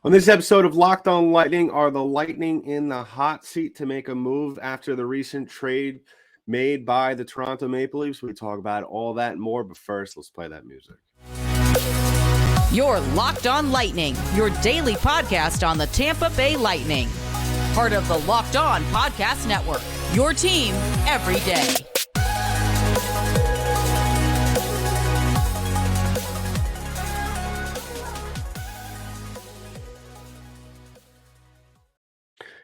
On this episode of Locked On Lightning, are the Lightning in the hot seat to make a move after the recent trade made by the Toronto Maple Leafs? We talk about all that and more, but first, let's play that music. You're Locked On Lightning, your daily podcast on the Tampa Bay Lightning. Part of the Locked On Podcast Network, your team every day.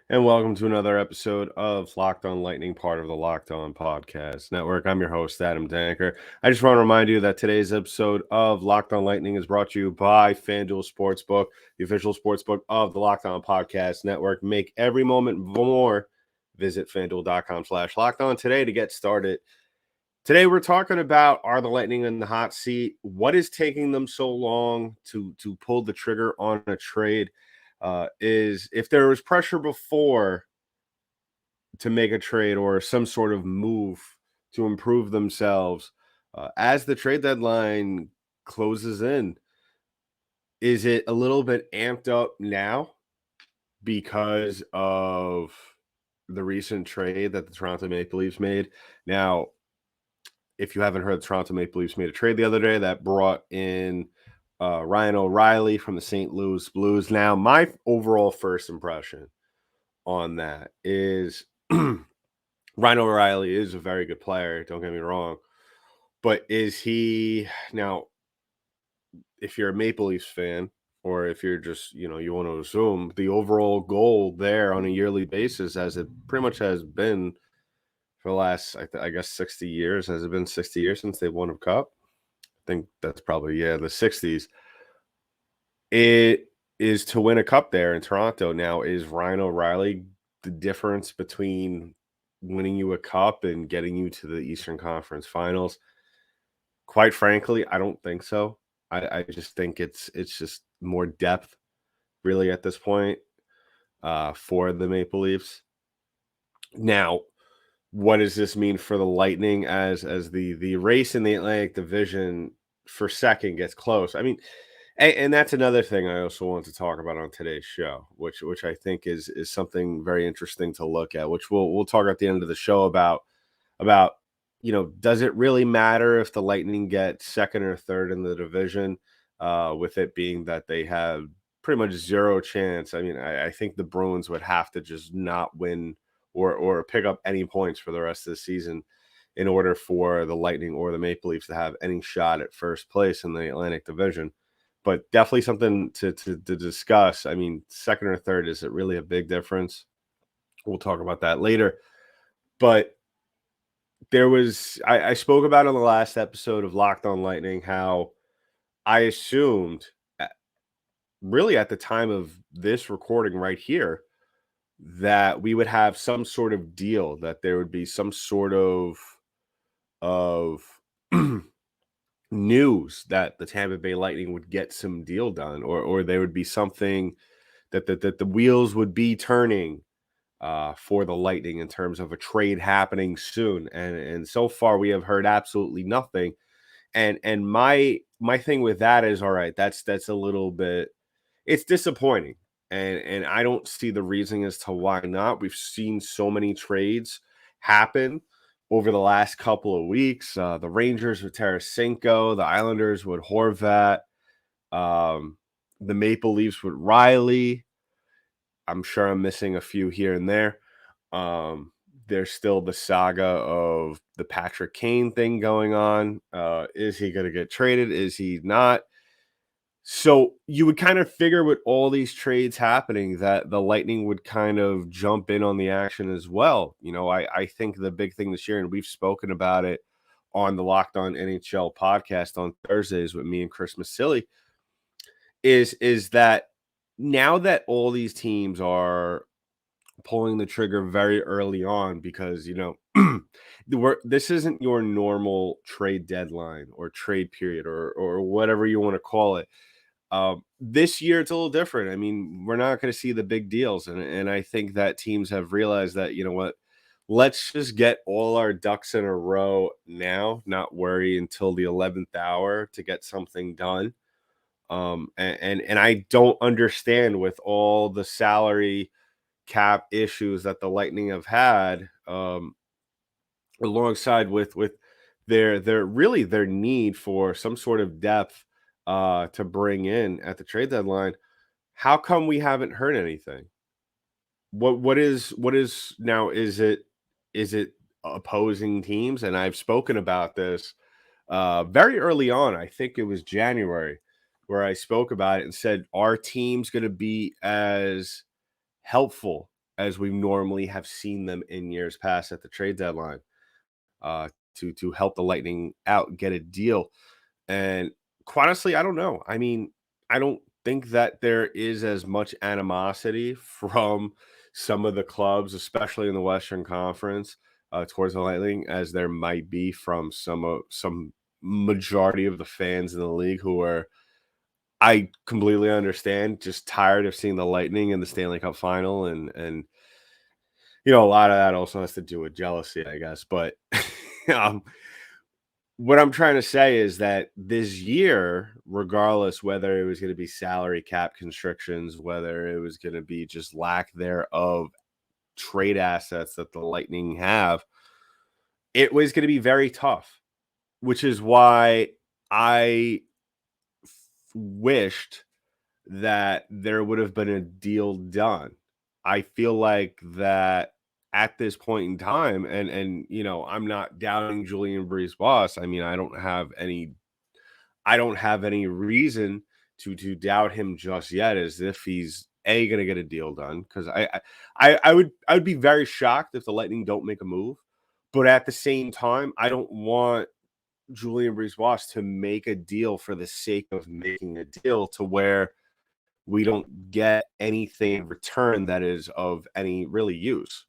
And welcome to another episode of Locked On Lightning, part of the Locked On Podcast Network. I'm your host, Adam Danker. I just want to remind you that today's episode of Locked On Lightning is brought to you by FanDuel Sportsbook, the official sportsbook of the Locked On Podcast Network. Make every moment more. Visit FanDuel.com/LockedOn today to get started. Today, we're talking about, are the Lightning in the hot seat? What is taking them so long to pull the trigger on a trade? Is if there was pressure before to make a trade or some sort of move to improve themselves, as the trade deadline closes in, is it a little bit amped up now because of the recent trade that the Toronto Maple Leafs made? Now, if you haven't heard, the Toronto Maple Leafs made a trade the other day that brought in Ryan O'Reilly from the St. Louis Blues. Now, my overall first impression on that is Ryan O'Reilly is a very good player. Don't get me wrong. But is he now, if you're a Maple Leafs fan, or if you're just, you want to assume the overall goal there on a yearly basis, as it pretty much has been for the last, I guess, 60 years. Has it been 60 years since they've won a cup? I think that's probably, the 60s. It is to win a cup there in Toronto. Now, is Ryan O'Reilly the difference between winning you a cup and getting you to the Eastern Conference Finals? Quite frankly, I don't think so. I just think it's just more depth, really, at this point, for the Maple Leafs. Now, what does this mean for the Lightning as the race in the Atlantic Division for second gets close? I mean, and that's another thing I also want to talk about on today's show, which I think is something very interesting to look at, which we'll talk at the end of the show about does it really matter if the Lightning get second or third in the division, with it being that they have pretty much zero chance. I mean, I think the Bruins would have to just not win or pick up any points for the rest of the season in order for the Lightning or the Maple Leafs to have any shot at first place in the Atlantic Division. But definitely something to discuss. I mean, second or third, is it really a big difference? We'll talk about that later. But there was, I spoke about in the last episode of Locked On Lightning how I assumed, really at the time of this recording right here, that we would have some sort of deal, that there would be some sort of news that the Tampa Bay Lightning would get some deal done, or there would be something that the wheels would be turning for the Lightning in terms of a trade happening soon. And so far we have heard absolutely nothing. And my thing with that is, all right, that's a little bit, it's disappointing. And I don't see the reason as to why not. We've seen so many trades happen over the last couple of weeks. The Rangers with Tarasenko, the Islanders with Horvat, the Maple Leafs with Riley. I'm sure I'm missing a few here and there. There's still the saga of the Patrick Kane thing going on. Is he going to get traded? Is he not? So you would kind of figure with all these trades happening that the Lightning would kind of jump in on the action as well. I think the big thing this year, and we've spoken about it on the Locked On NHL podcast on Thursdays with me and Chris Masilli, is that now that all these teams are pulling the trigger very early on, because, this isn't your normal trade deadline or trade period or whatever you want to call it. This year, it's a little different. I mean, we're not going to see the big deals. And I think that teams have realized that, let's just get all our ducks in a row now, not worry until the 11th hour to get something done. And I don't understand, with all the salary cap issues that the Lightning have had, alongside with their need for some sort of depth to bring in at the trade deadline. How come we haven't heard anything? What is now? Is it opposing teams? And I've spoken about this very early on. I think it was January, where I spoke about it and said, our team's going to be as helpful as we normally have seen them in years past at the trade deadline, to help the Lightning out, get a deal. And quite honestly, I don't know. I mean, I don't think that there is as much animosity from some of the clubs, especially in the Western Conference, towards the Lightning, as there might be from some majority of the fans in the league, who are, I completely understand, just tired of seeing the Lightning in the Stanley Cup final. And a lot of that also has to do with jealousy, I guess. But um, what I'm trying to say is that this year, regardless whether it was going to be salary cap constrictions, whether it was going to be just lack thereof trade assets that the Lightning have, it was going to be very tough, which is why I wished that there would have been a deal done. I feel like that at this point in time, and I'm not doubting Julian Brees-Boss. I mean, I don't have any reason to doubt him just yet, as if he's going to get a deal done, because I would be very shocked if the Lightning don't make a move. But at the same time, I don't want Julian Brees-Boss to make a deal for the sake of making a deal, to where we don't get anything in return that is of any really use.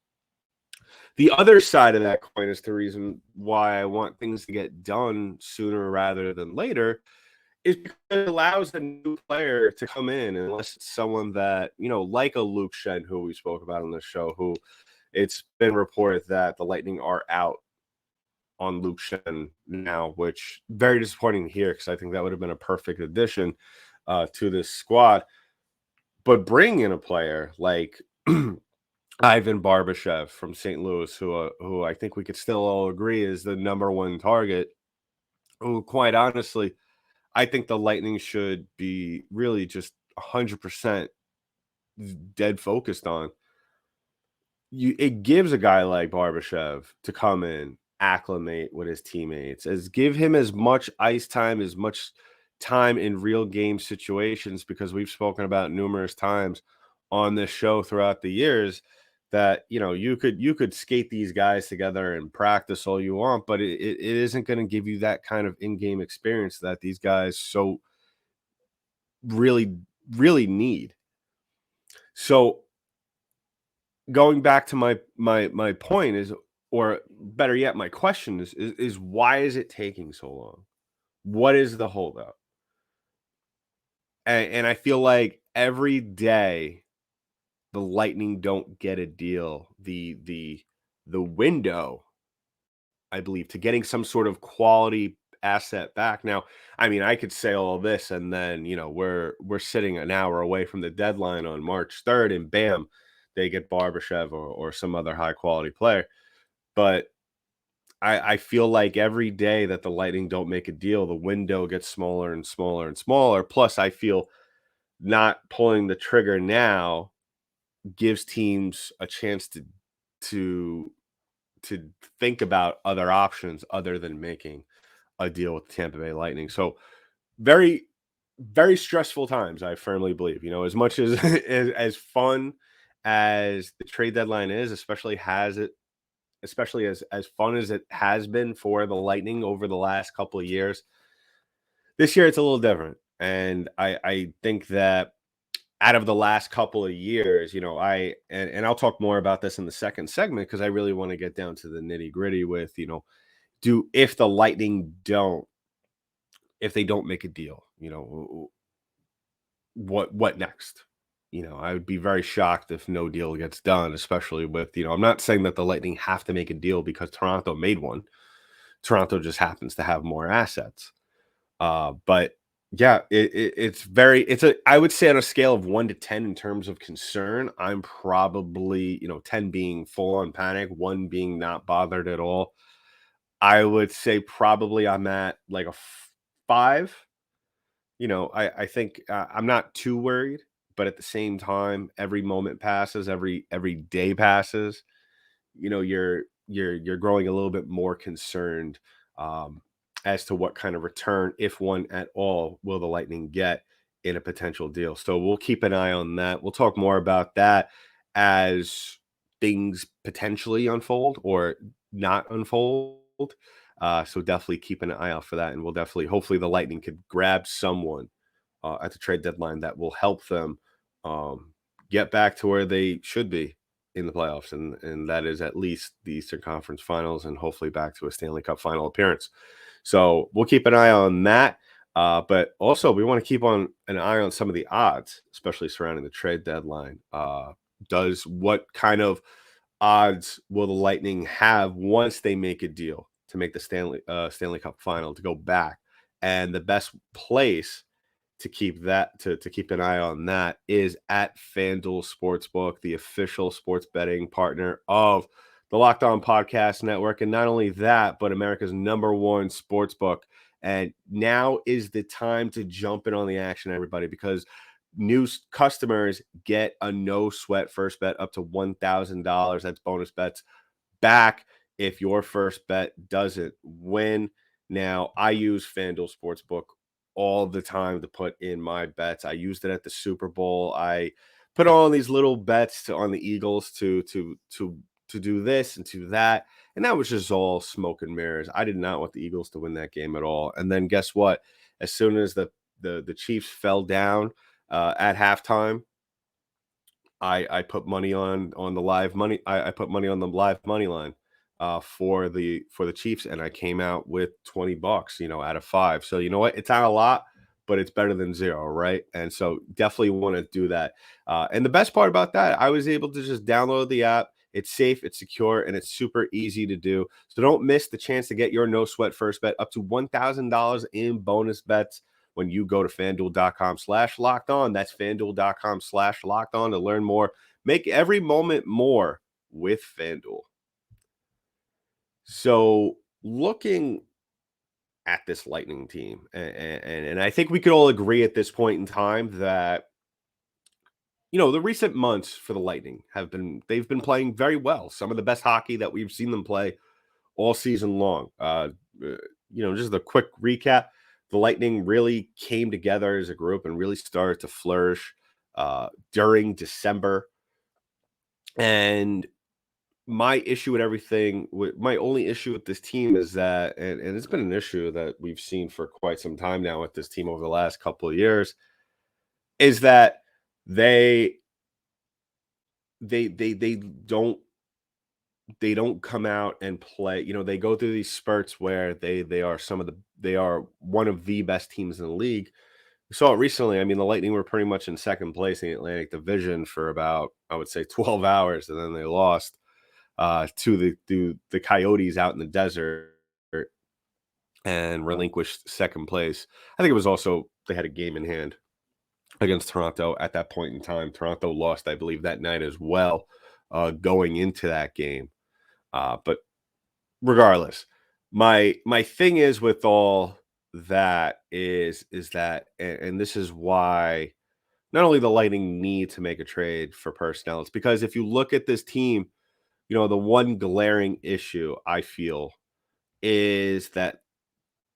The other side of that coin is the reason why I want things to get done sooner rather than later, is because it allows a new player to come in, unless it's someone that, like a Lucian, who we spoke about on the show, who it's been reported that the Lightning are out on Lucian now, which very disappointing to hear, because I think that would have been a perfect addition to this squad. But bring in a player like Ivan Barbashev from St. Louis, who I think we could still all agree is the number one target, who, quite honestly, I think the Lightning should be really just 100% dead focused on. It gives a guy like Barbashev to come in, acclimate with his teammates, give him as much ice time, as much time in real game situations, because we've spoken about numerous times on this show throughout the years that you could skate these guys together and practice all you want, but it isn't going to give you that kind of in-game experience that these guys so really really need. So, going back to my point is, or better yet, my question is why is it taking so long? What is the holdup? And I feel like every day the Lightning don't get a deal, the window, I believe, to getting some sort of quality asset back. Now, I mean, I could say all of this, and then we're sitting an hour away from the deadline on March 3rd, and bam, they get Barbashev or some other high quality player. But I feel like every day that the Lightning don't make a deal, the window gets smaller and smaller and smaller. Plus, I feel not pulling the trigger now gives teams a chance to to think about other options other than making a deal with the Tampa Bay Lightning. So, very, very stressful times, I firmly believe. As much as as fun as the trade deadline is, especially as fun as it has been for the Lightning over the last couple of years, this year it's a little different. And I think that out of the last couple of years, and I'll talk more about this in the second segment, because I really want to get down to the nitty gritty with, if the Lightning if they don't make a deal, what next? I would be very shocked if no deal gets done, especially with, I'm not saying that the Lightning have to make a deal because Toronto made one. Toronto just happens to have more assets. But Yeah, I would say on a scale of 1 to 10 in terms of concern, I'm probably, 10 being full on panic, 1 being not bothered at all. I would say probably I'm at like a 5. I think I'm not too worried, but at the same time, every moment passes, every day passes, you're growing a little bit more concerned um, as to what kind of return, if one at all, will the Lightning get in a potential deal. So we'll keep an eye on that. We'll talk more about that as things potentially unfold or not unfold. So definitely keep an eye out for that, and we'll definitely, hopefully, the Lightning could grab someone at the trade deadline that will help them get back to where they should be in the playoffs, and that is at least the Eastern Conference Finals, and hopefully back to a Stanley Cup final appearance. So we'll keep an eye on that. But also, we want to keep on an eye on some of the odds, especially surrounding the trade deadline. What kind of odds will the Lightning have once they make a deal to make the Stanley Cup final to go back? And the best place to keep an eye on that is at FanDuel Sportsbook, the official sports betting partner of the Locked On Podcast Network. And not only that, but America's #1 sportsbook. And now is the time to jump in on the action, everybody, because new customers get a no sweat first bet up to $1,000. That's bonus bets back if your first bet doesn't win. Now, I use FanDuel Sportsbook all the time to put in my bets. I used it at the Super Bowl. I put on these little bets on the Eagles to do this and to that, and that was just all smoke and mirrors. I did not want the Eagles to win that game at all. And then guess what? As soon as the Chiefs fell down at halftime, I put money on the live money. I put money on the live money line for the Chiefs, and I came out with $20, out of 5. So you know what? It's not a lot, but it's better than 0, right? And so definitely want to do that. And the best part about that, I was able to just download the app. It's safe, it's secure, and it's super easy to do. So don't miss the chance to get your no sweat first bet up to $1,000 in bonus bets when you go to fanduel.com/locked on. That's fanduel.com/locked on to learn more. Make every moment more with FanDuel. So, looking at this Lightning team, and I think we could all agree at this point in time that the recent months for the Lightning they've been playing very well. Some of the best hockey that we've seen them play all season long. Just a quick recap. The Lightning really came together as a group and really started to flourish during December. And my only issue with this team is that, and it's been an issue that we've seen for quite some time now with this team over the last couple of years, is that they don't come out and play. They go through these spurts where they are one of the best teams in the league. We saw it recently. I mean, the Lightning were pretty much in second place in the Atlantic Division for about, I would say, 12 hours, and then they lost to the Coyotes out in the desert and relinquished second place. I think it was also they had a game in hand against Toronto at that point in time. Toronto lost, I believe, that night as well, going into that game. But regardless, my thing is with all that is that, and this is why not only the Lightning need to make a trade for personnel, it's because if you look at this team, the one glaring issue I feel is that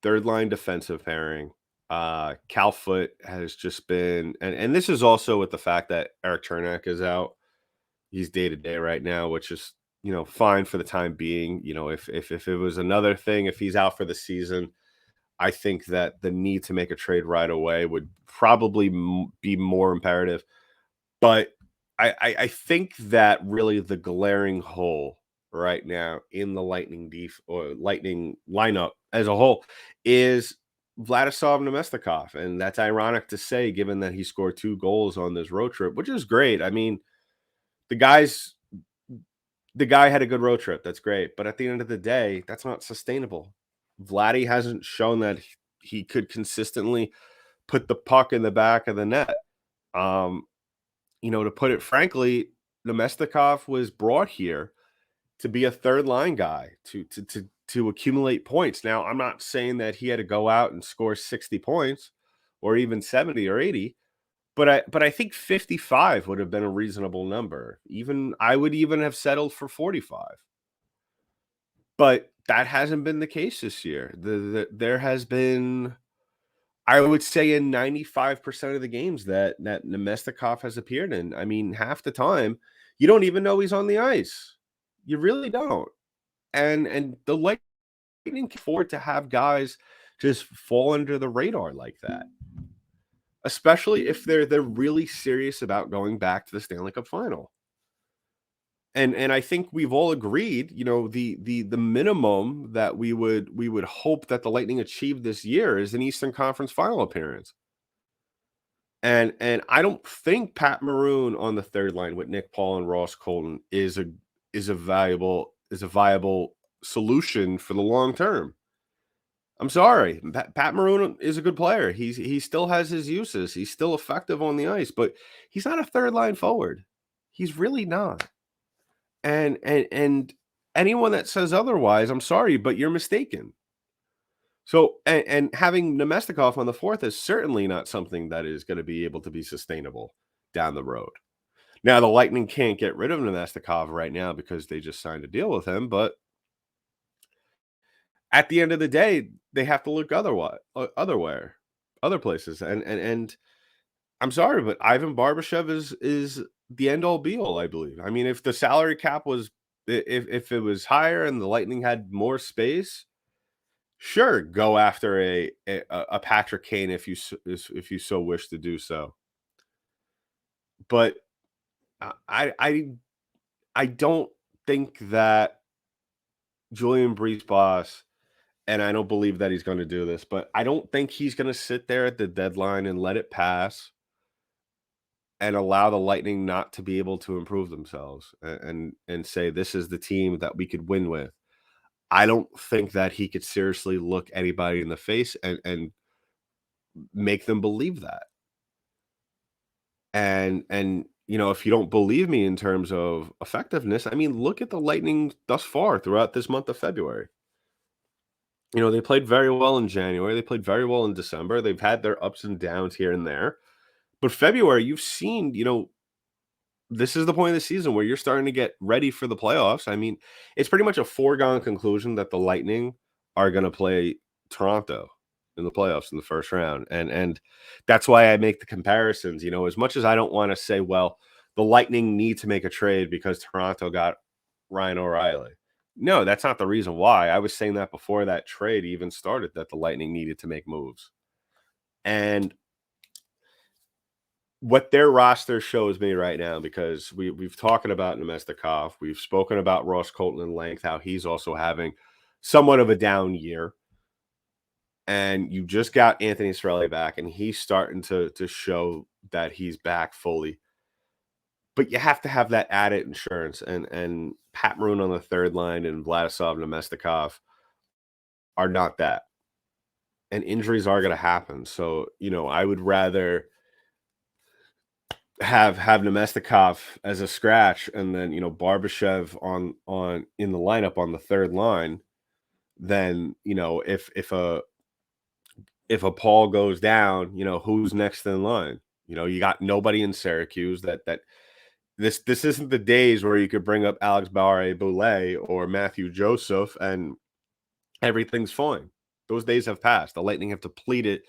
third line defensive pairing. Cal Foote has just been, and this is also with the fact that Eric Chernak is out. He's day to day right now, which is fine for the time being. If it was another thing, if he's out for the season, I think that the need to make a trade right away would probably be more imperative. But I think that really the glaring hole right now in the Lightning or Lightning lineup as a whole is Vladislav Nemestikov. And that's ironic to say, given that he scored 2 goals on this road trip, which is great. I mean, the guy had a good road trip. That's great. But at the end of the day, that's not sustainable. Vladdy hasn't shown that he could consistently put the puck in the back of the net. To put it frankly, Nemestikov was brought here to be a third line guy to accumulate points. Now, I'm not saying that he had to go out and score 60 points or even 70 or 80, but I think 55 would have been a reasonable number. I would even have settled for 45. But that hasn't been the case this year. There has been, I would say, in 95% of the games that Nemestikov has appeared in. I mean, half the time, you don't even know he's on the ice. You really don't. And the Lightning can afford to have guys just fall under the radar like that, especially if they're really serious about going back to the Stanley Cup final. And I think we've all agreed, the minimum that we would hope that the Lightning achieve this year is an Eastern Conference final appearance. And I don't think Pat Maroon on the third line with Nick Paul and Ross Colton is a viable solution for the long term. I'm sorry. Pat Maroon is a good player. He still has his uses. He's still effective on the ice, but he's not a third line forward. He's really not. And anyone that says otherwise, I'm sorry, but you're mistaken. So, and having Nemestikov on the fourth is certainly not something that is going to be able to be sustainable down the road. Now, the Lightning can't get rid of Nemestikov right now because they just signed a deal with him, but at the end of the day, they have to look other places. And I'm sorry, but Ivan Barbashev is the end all be all, I believe. I mean, if the salary cap was, if it was higher and the Lightning had more space, sure, go after a Patrick Kane if you so wish to do so. But I don't think that Julian Brees-Boss, and I don't believe that he's going to do this, but I don't think he's going to sit there at the deadline and let it pass and allow the Lightning not to be able to improve themselves and say this is the team that we could win with. I don't think that he could seriously look anybody in the face and make them believe that. And if you don't believe me in terms of effectiveness, I mean, look at the Lightning thus far throughout this month of February. They played very well in January. They played very well in December. They've had their ups and downs here and there. But February, you've seen, this is the point of the season where you're starting to get ready for the playoffs. I mean, it's pretty much a foregone conclusion that the Lightning are going to play Toronto in the playoffs in the first round. And that's why I make the comparisons. As much as I don't want to say, well, the Lightning need to make a trade because Toronto got Ryan O'Reilly. No, that's not the reason why. I was saying that before that trade even started, that the Lightning needed to make moves. And what their roster shows me right now, because we've talked about Nemestikov, we've spoken about Ross Colton in length, how he's also having somewhat of a down year. And you just got Anthony Cirelli back, and he's starting to show that he's back fully. But you have to have that added insurance. And Pat Maroon on the third line and Vladislav Nemestikov are not that. And injuries are going to happen. So, I would rather have Nemestikov as a scratch and then, Barbashev on in the lineup on the third line than, if a Paul goes down, who's next in line? You got nobody in Syracuse that this isn't the days where you could bring up Alex Barré-Boulet or Matthew Joseph and everything's fine. Those days have passed. The Lightning have depleted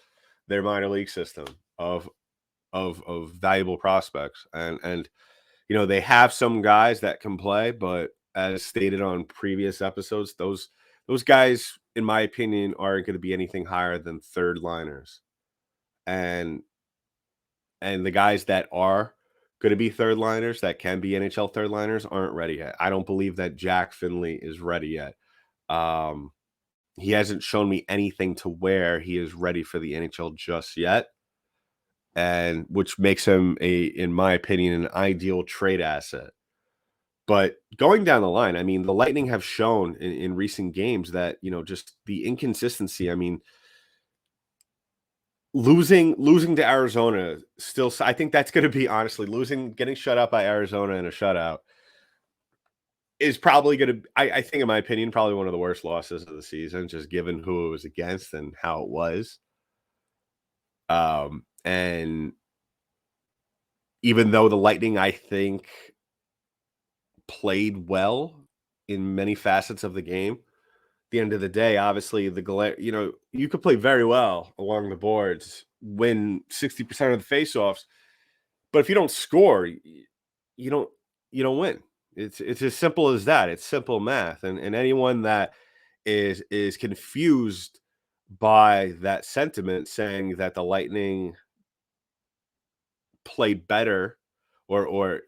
their minor league system of valuable prospects. And they have some guys that can play, but as stated on previous episodes, those guys, in my opinion, aren't going to be anything higher than third liners. And the guys that are going to be third liners, that can be NHL third liners, aren't ready yet. I don't believe that Jack Finley is ready yet. He hasn't shown me anything to where he is ready for the NHL just yet. And which makes him in my opinion, an ideal trade asset. But going down the line, I mean, the Lightning have shown in recent games that, just the inconsistency. I mean, losing to Arizona still, I think that's going to be, honestly, getting shut out by Arizona in a shutout is probably going to, I think, in my opinion, probably one of the worst losses of the season, just given who it was against and how it was. And even though the Lightning, I think, played well in many facets of the game, at the end of the day, obviously, you could play very well along the boards, win 60% of the faceoffs, but if you don't score, you don't win. It's as simple as that. It's simple math. And anyone that is confused by that sentiment, saying that the Lightning played better, or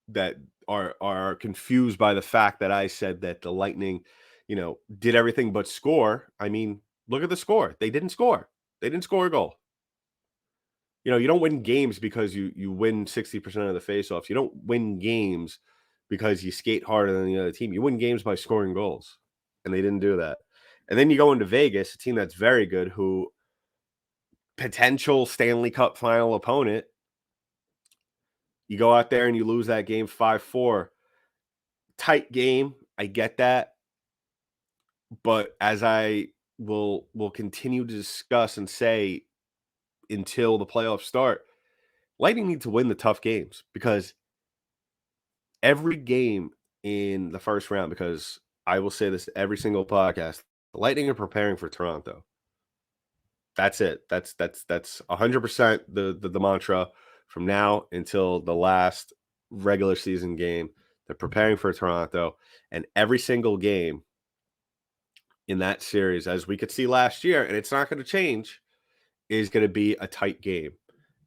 that are confused by the fact that I said that the Lightning, did everything but score. I mean, look at the score. They didn't score. They didn't score a goal. You don't win games because you win 60% of the faceoffs. You don't win games because you skate harder than the other team. You win games by scoring goals, and they didn't do that. And then you go into Vegas, a team that's very good, who potential Stanley Cup final opponent. You go out there and you lose that game 5-4. Tight game. I get that. But as I will continue to discuss and say until the playoffs start, Lightning need to win the tough games, because every game in the first round, because I will say this every single podcast, the Lightning are preparing for Toronto. That's it. That's 100% the mantra from now until the last regular season game. They're preparing for Toronto, and every single game in that series, as we could see last year, and it's not going to change, is going to be a tight game.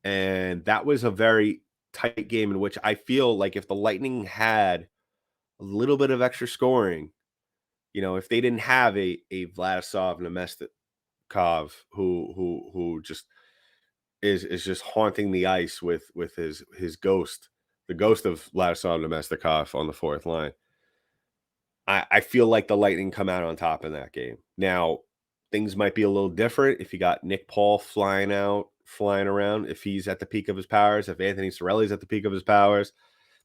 And that was a very tight game in which I feel like if the Lightning had a little bit of extra scoring, if they didn't have a Vladisov Nemestikov who just is just haunting the ice with his ghost, the ghost of Vladisov Nemestikov on the fourth line, I feel like the Lightning come out on top in that game. Now, things might be a little different if you got Nick Paul flying around, if he's at the peak of his powers, if Anthony Cirelli's at the peak of his powers.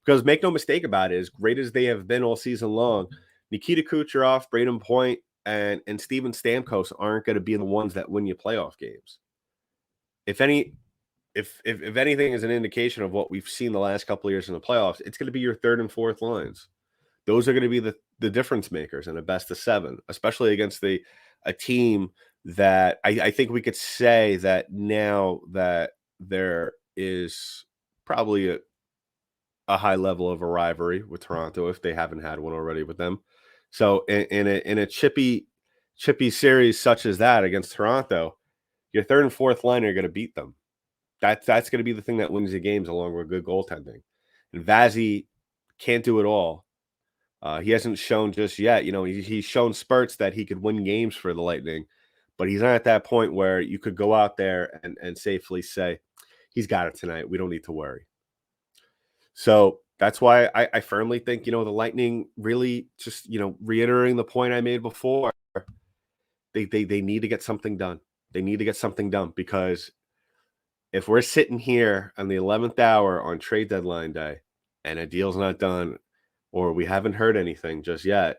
Because make no mistake about it, as great as they have been all season long, Nikita Kucherov, Braden Point, and Steven Stamkos aren't going to be the ones that win you playoff games. If anything is an indication of what we've seen the last couple of years in the playoffs, it's going to be your third and fourth lines. Those are going to be the difference makers in a best of seven, especially against a team that I think we could say that now that there is probably a high level of a rivalry with Toronto, if they haven't had one already with them. So in a chippy series such as that against Toronto, your third and fourth line are going to beat them. That's going to be the thing that wins the games, along with good goaltending. And Vazzy can't do it all. He hasn't shown just yet. He's shown spurts that he could win games for the Lightning, but he's not at that point where you could go out there and safely say, he's got it tonight. We don't need to worry. So that's why I firmly think, the Lightning really just, reiterating the point I made before, they need to get something done. They need to get something done, because if we're sitting here on the 11th hour on trade deadline day and a deal's not done, or we haven't heard anything just yet,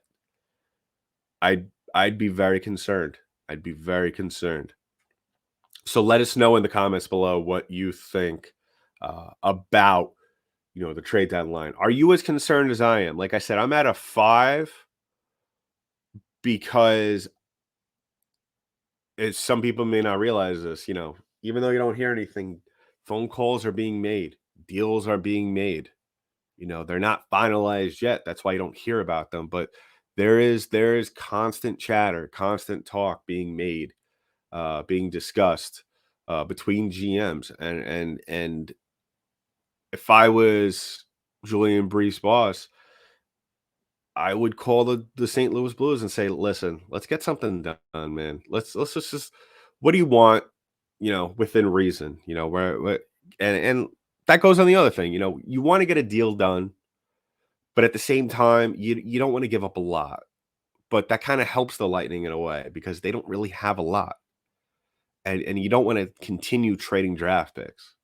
I'd be very concerned. I'd be very concerned. So let us know in the comments below what you think about, the trade deadline. Are you as concerned as I am? Like I said, I'm at a 5 because some people may not realize this, even though you don't hear anything, phone calls are being made, deals are being made. They're not finalized yet. That's why you don't hear about them. But there is constant chatter, constant talk being made, being discussed between GMs. And if I was Julien Brief's boss, I would call the St. Louis Blues and say, listen, let's get something done, man. Let's just what do you want, within reason, where and that goes on the other thing. You want to get a deal done, but at the same time, you don't want to give up a lot. But that kind of helps the Lightning in a way, because they don't really have a lot. and you don't want to continue trading draft picks.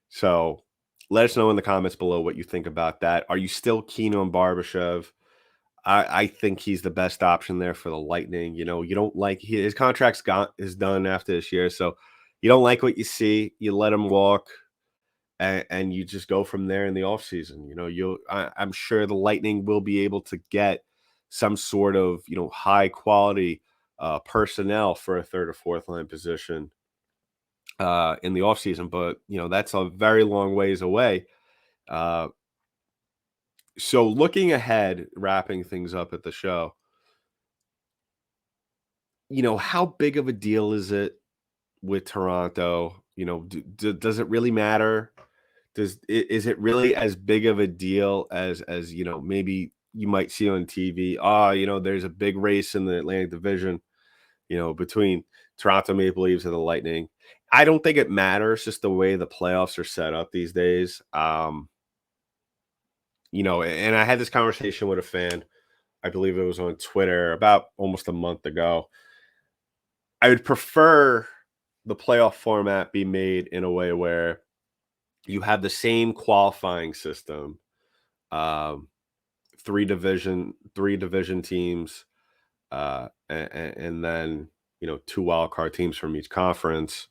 So let us know in the comments below what you think about that. Are you still keen on Barbashev? I think he's the best option there for the Lightning. You don't like his contract's is done after this year, so you don't like what you see, you let him walk, and you just go from there in the offseason. I'm sure the Lightning will be able to get some sort of high quality personnel for a third or fourth line position in the offseason, but that's a very long ways away. So looking ahead, wrapping things up at the show, how big of a deal is it with Toronto? Does it really matter? Is it really as big of a deal as maybe you might see on TV? There's a big race in the Atlantic Division, between Toronto Maple Leafs and the Lightning. I don't think it matters, just the way the playoffs are set up these days. And I had this conversation with a fan, I believe it was on Twitter about almost a month ago. I would prefer the playoff format be made in a way where you have the same qualifying system, um, three division teams, and then two wild card teams from each conference.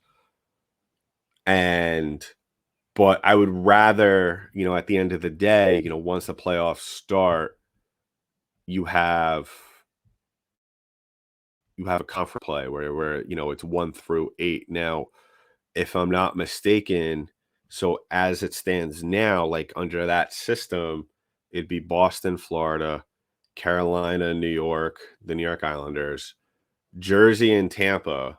But I would rather, at the end of the day, once the playoffs start, you have a conference play where it's 1 through 8. Now, if I'm not mistaken, so as it stands now, like under that system, it'd be Boston, Florida, Carolina, New York, the New York Islanders, Jersey and Tampa,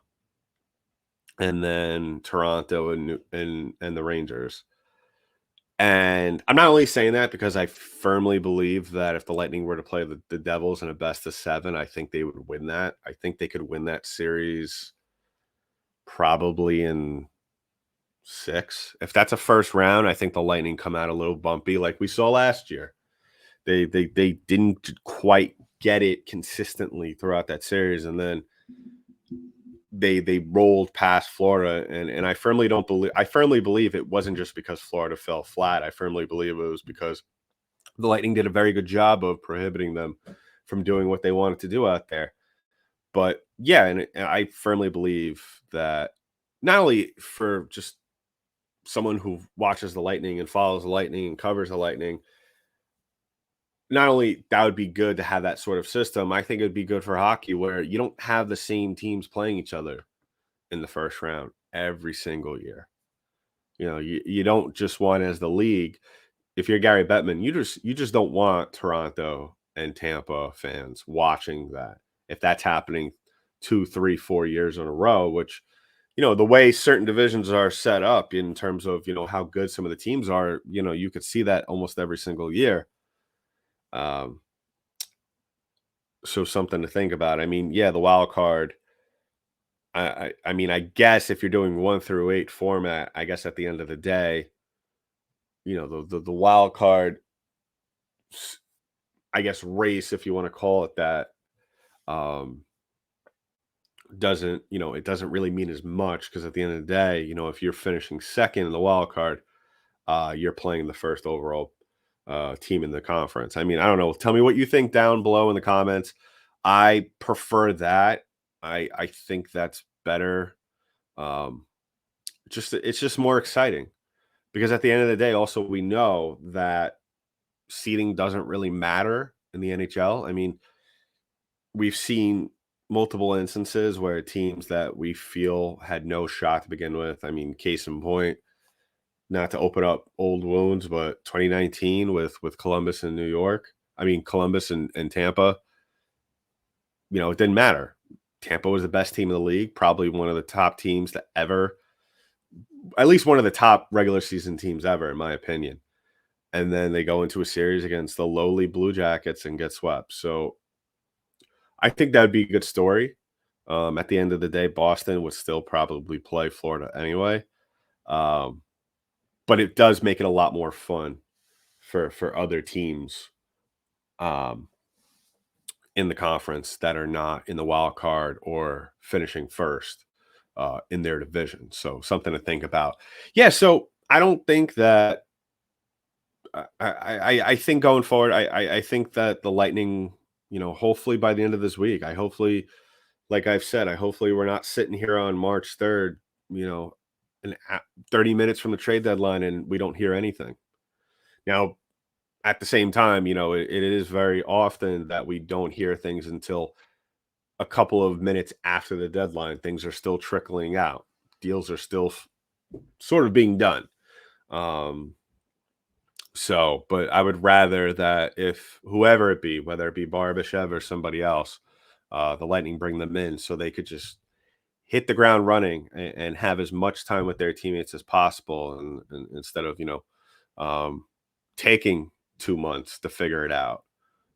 and then Toronto and the Rangers. And I'm not only saying that because I firmly believe that if the Lightning were to play the Devils in a best of 7, I think they would win that. I think they could win that series probably in 6. If that's a first round, I think the Lightning come out a little bumpy like we saw last year. They didn't quite get it consistently throughout that series, and then they rolled past Florida, and I firmly believe it wasn't just because Florida fell flat. I firmly believe it was because the Lightning did a very good job of prohibiting them from doing what they wanted to do out there. But yeah, and I firmly believe that not only for just someone who watches the Lightning and follows the Lightning and covers the Lightning, not only that would be good to have that sort of system, I think it would be good for hockey where you don't have the same teams playing each other in the first round every single year. You don't just want, as the league, if you're Gary Bettman, you just don't want Toronto and Tampa fans watching that. If that's happening 2, 3, 4 years in a row, which the way certain divisions are set up in terms of how good some of the teams are, you could see that almost every single year. So something to think about. I mean, yeah, the wild card. I mean, I guess if you're doing 1 through 8 format, I guess at the end of the day, the wild card, I guess, race, if you want to call it that, doesn't it doesn't really mean as much because at the end of the day, if you're finishing second in the wild card, you're playing the first overall team in the conference. I mean, I don't know. Tell me what you think down below in the comments. I prefer that. I think that's better. It's just more exciting because at the end of the day, also we know that seeding doesn't really matter in the NHL. I mean, we've seen multiple instances where teams that we feel had no shot to begin with. I mean, case in point, not to open up old wounds, but 2019 with Columbus and New York. I mean, Columbus and Tampa. It didn't matter. Tampa was the best team in the league, probably one of the top teams to ever, at least one of the top regular season teams ever, in my opinion. And then they go into a series against the lowly Blue Jackets and get swept. So I think that would be a good story. At the end of the day, Boston would still probably play Florida anyway. But it does make it a lot more fun for other teams in the conference that are not in the wild card or finishing first. in their division. So something to think about. Yeah. So I don't think that. I think going forward, I think that the Lightning, hopefully by the end of this week, like I've said, hopefully we're not sitting here on March 3rd, you know, 30 minutes from the trade deadline and we don't hear anything. Now, at the same time, it is very often that we don't hear things until a couple of minutes after the deadline. Things are still trickling out. Deals are still sort of being done. But I would rather that if whoever it be, whether it be Barbashev or somebody else, the Lightning bring them in so they could just hit the ground running and have as much time with their teammates as possible, and instead of taking 2 months to figure it out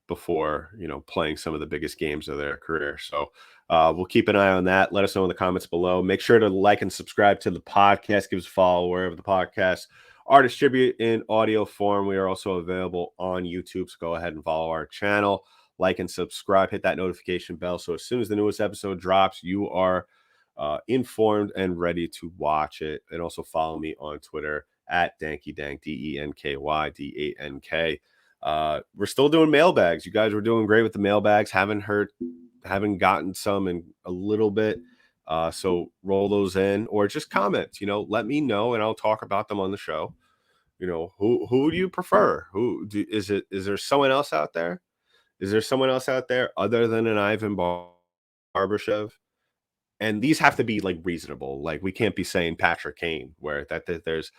before playing some of the biggest games of their career. So we'll keep an eye on that. Let us know in the comments below. Make sure to like and subscribe to the podcast. Give us a follow wherever the podcasts are distributed in audio form. We are also available on YouTube, so go ahead and follow our channel, like and subscribe, hit that notification bell, so as soon as the newest episode drops, you are informed and ready to watch it. And also follow me on Twitter at DankyDank, DenkyDank. We're still doing mailbags. You guys were doing great with the mailbags. Haven't gotten some in a little bit. So roll those in, or just comments, let me know and I'll talk about them on the show. Who do you prefer? Is there someone else out there? Is there someone else out there other than an Ivan Barbashev? And these have to be like reasonable. Like, we can't be saying Patrick Kane, where that there's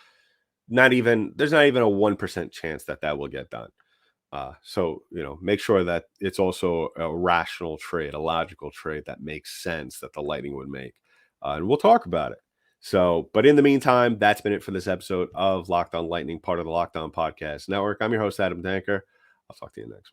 not even a 1% chance that will get done. So make sure that it's also a rational trade, a logical trade that makes sense that the Lightning would make, and we'll talk about it. So, but in the meantime, that's been it for this episode of Locked On Lightning, part of the Locked On Podcast Network. I'm your host, Adam Danker. I'll talk to you next.